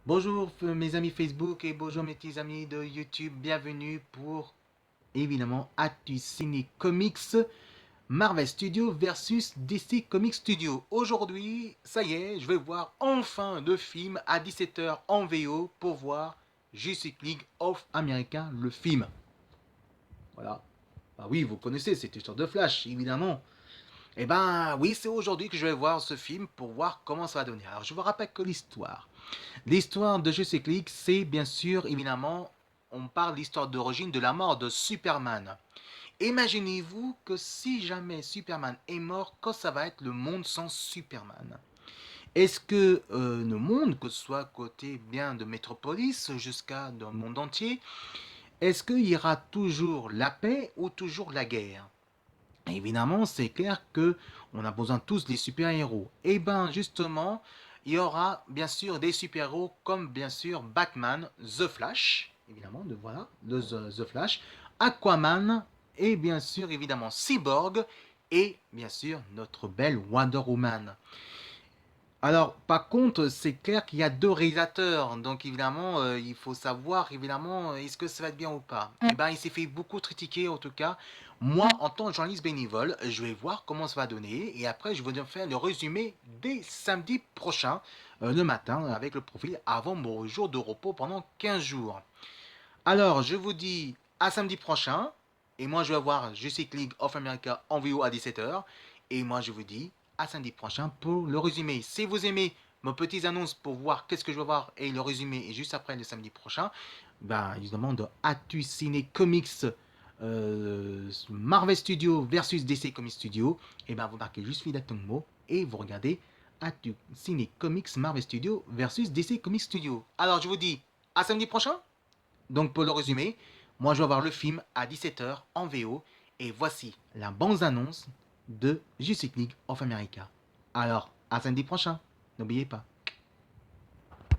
Bonjour mes amis Facebook et bonjour mes petits amis de YouTube, bienvenue pour évidemment Actu Ciné Comics Marvel Studios versus DC Comics Studios. Aujourd'hui, ça y est, je vais voir enfin le film à 17 h en VO pour voir Justice League of America, le film. Voilà. Bah oui, vous connaissez cette histoire de Flash, évidemment. Eh ben oui, c'est aujourd'hui que je vais voir ce film pour voir comment ça va donner. Alors je vous rappelle que l'histoire. L'histoire de Justice League, c'est bien sûr, évidemment, on parle de l'histoire d'origine de la mort de Superman. Imaginez-vous que si jamais Superman est mort, que ça va être le monde sans Superman. Est-ce que le monde, que ce soit côté bien de Métropolis jusqu'à dans le monde entier, est-ce qu'il y aura toujours la paix ou toujours la guerre? Évidemment, c'est clair que on a besoin tous des super-héros. Et ben justement, il y aura bien sûr des super-héros comme bien sûr Batman, The Flash, évidemment, voilà, The Flash, Aquaman et bien sûr évidemment Cyborg et bien sûr notre belle Wonder Woman. Alors, par contre, c'est clair qu'il y a deux réalisateurs, donc évidemment, il faut savoir, évidemment, est-ce que ça va être bien ou pas. Eh ben, il s'est fait beaucoup critiquer, en tout cas. Moi, en tant que journaliste bénévole, je vais voir comment ça va donner, et après, je vais vous faire le résumé dès samedi prochain, le matin, avec le profil, avant mon jour de repos pendant 15 jours. Alors, je vous dis à samedi prochain, et moi, je vais voir Justice League of America en VO à 17 h, et moi, je vous dis à samedi prochain pour le résumé. Si vous aimez mes petites annonces pour voir qu'est-ce que je vais voir et le résumé, et juste après le samedi prochain, ben, évidemment, de Atu Ciné Comics Marvel Studios versus DC Comics Studios, et ben, vous marquez juste Fidatongo et vous regardez Atu Ciné Comics Marvel Studios versus DC Comics Studios. Alors, je vous dis à samedi prochain. Donc pour le résumer, moi je vais voir le film à 17 h en VO et voici la bande-annonce de Justice League of America. Alors, à samedi prochain, n'oubliez pas.